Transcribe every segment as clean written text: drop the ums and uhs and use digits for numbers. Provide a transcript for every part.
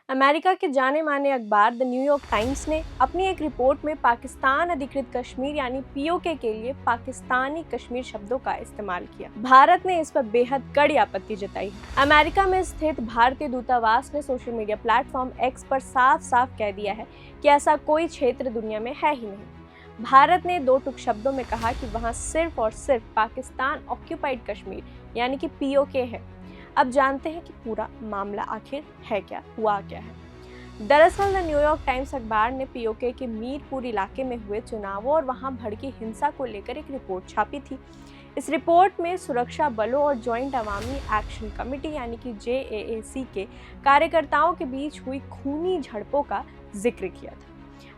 America के जाने माने अखबार द न्यूयॉर्क टाइम्स ने अपनी एक रिपोर्ट में पाकिस्तान अधिकृत कश्मीर यानी पीओके के लिए पाकिस्तानी कश्मीर शब्दों का इस्तेमाल किया। भारत ने इस पर बेहद कड़ी आपत्ति जताई है। अमेरिका में स्थित भारतीय दूतावास ने सोशल मीडिया प्लेटफॉर्म एक्स पर साफ साफ कह दिया है कि ऐसा कोई क्षेत्र दुनिया में है ही नहीं। भारत ने दो टुक शब्दों में कहा कि वहां सिर्फ और सिर्फ पाकिस्तान ऑक्यूपाइड कश्मीर यानी कि पीओके है। अब जानते हैं कि पूरा मामला आखिर है क्या, हुआ क्या है। दरअसल द न्यूयॉर्क टाइम्स अखबार ने पीओके के मीरपुर इलाके में हुए चुनावों और वहां भड़की हिंसा को लेकर एक रिपोर्ट छापी थी। इस रिपोर्ट में सुरक्षा बलों और जॉइंट अवामी एक्शन कमेटी यानी कि JAAC के कार्यकर्ताओं के बीच हुई खूनी झड़पों का जिक्र किया था।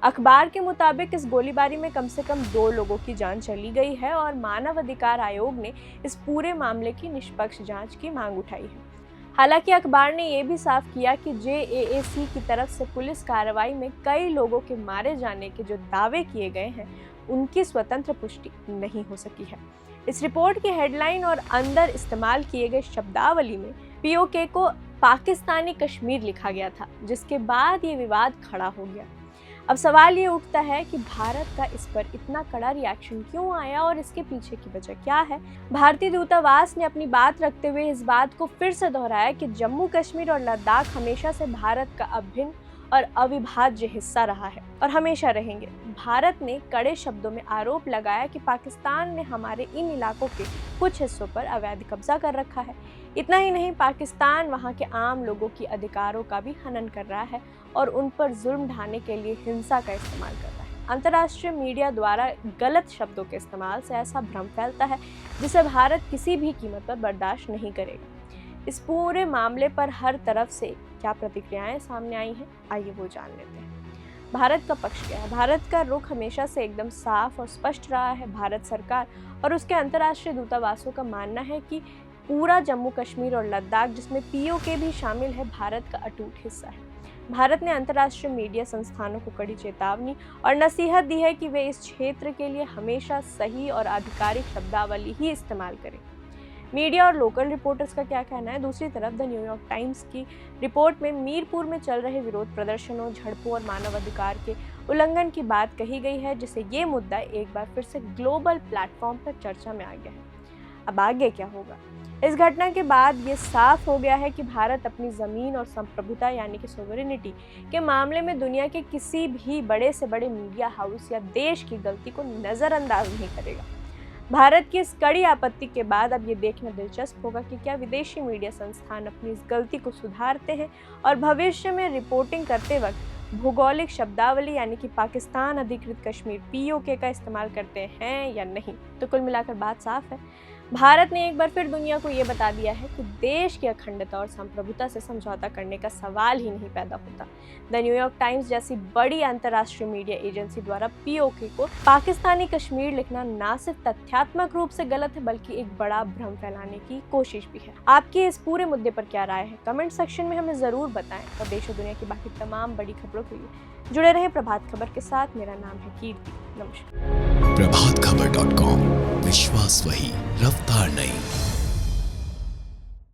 अखबार के मुताबिक इस गोलीबारी में कम से कम 2 लोगों की जान चली गई है और मानव अधिकार आयोग ने इस पूरे मामले की निष्पक्ष जांच की मांग उठाई है। हालांकि अखबार ने यह भी साफ किया कि JAAC की तरफ से पुलिस कार्रवाई में कई लोगों के मारे जाने के जो दावे किए गए हैं उनकी स्वतंत्र पुष्टि नहीं हो सकी है। इस रिपोर्ट की हेडलाइन और अंदर इस्तेमाल किए गए शब्दावली में पीओके को पाकिस्तानी कश्मीर लिखा गया था, जिसके बाद ये विवाद खड़ा हो गया। अब सवाल ये उठता है कि भारत का इस पर इतना कड़ा रिएक्शन क्यों आया और इसके पीछे की वजह क्या है। भारतीय दूतावास ने अपनी बात रखते हुए इस बात को फिर से दोहराया कि जम्मू कश्मीर और लद्दाख हमेशा से भारत का अभिन्न और अविभाज्य हिस्सा रहा है और हमेशा रहेंगे। भारत ने कड़े शब्दों में आरोप लगाया कि पाकिस्तान ने हमारे इन इलाकों के कुछ हिस्सों पर अवैध कब्जा कर रखा है। इतना ही नहीं, पाकिस्तान वहां के आम लोगों की अधिकारों का भी हनन कर रहा है और उन पर जुल्म ढाने के लिए हिंसा का इस्तेमाल कर रहा है। अंतर्राष्ट्रीय मीडिया द्वारा गलत शब्दों के इस्तेमाल से ऐसा भ्रम फैलता है जिसे भारत किसी भी कीमत पर बर्दाश्त नहीं करेगा। इस पूरे मामले पर हर तरफ से क्या प्रतिक्रियाएं सामने आई हैं, आइए वो जान लेते हैं। भारत का पक्ष क्या है? भारत का रुख हमेशा से एकदम साफ और स्पष्ट रहा है। भारत सरकार और उसके अंतर्राष्ट्रीय दूतावासों का मानना है कि पूरा जम्मू कश्मीर और लद्दाख, जिसमें पीओके भी शामिल है, भारत का अटूट हिस्सा है। भारत ने अंतर्राष्ट्रीय मीडिया संस्थानों को कड़ी चेतावनी और नसीहत दी है कि वे इस क्षेत्र के लिए हमेशा सही और आधिकारिक शब्दावली ही इस्तेमाल करें। मीडिया और लोकल रिपोर्टर्स का क्या कहना है? दूसरी तरफ द न्यूयॉर्क टाइम्स की रिपोर्ट में मीरपुर में चल रहे विरोध प्रदर्शनों, झड़पों और मानव अधिकार के उल्लंघन की बात कही गई है, जिससे ये मुद्दा एक बार फिर से ग्लोबल प्लेटफॉर्म पर चर्चा में आ गया है। अब आगे क्या होगा? इस घटना के बाद ये साफ हो गया है कि भारत अपनी ज़मीन और संप्रभुता यानी कि सोवरेनिटी के मामले में दुनिया के किसी भी बड़े से बड़े मीडिया हाउस या देश की गलती को नज़रअंदाज नहीं करेगा। भारत की इस कड़ी आपत्ति के बाद अब ये देखना दिलचस्प होगा कि क्या विदेशी मीडिया संस्थान अपनी इस गलती को सुधारते हैं और भविष्य में रिपोर्टिंग करते वक्त भौगोलिक शब्दावली यानी कि पाकिस्तान अधिकृत कश्मीर पीओके का इस्तेमाल करते हैं या नहीं। तो कुल मिलाकर बात साफ है, भारत ने एक बार फिर दुनिया को ये बता दिया है कि देश की अखंडता और संप्रभुता से समझौता करने का सवाल ही नहीं पैदा होता। द न्यूयॉर्क टाइम्स जैसी बड़ी अंतर्राष्ट्रीय मीडिया एजेंसी द्वारा पीओके को पाकिस्तानी कश्मीर लिखना न सिर्फ तथ्यात्मक रूप से गलत है बल्कि एक बड़ा भ्रम फैलाने की कोशिश भी है। आपकी इस पूरे मुद्दे पर क्या राय है? कमेंट सेक्शन में हमें जरूर बताएं और देश और दुनिया की बाकी तमाम बड़ी खबरों के लिए जुड़े रहे प्रभात खबर के साथ। मेरा नाम है कीर्ति। नमस्कार। प्रभातखबर.com, विश्वास वही, रफ्तार नहीं।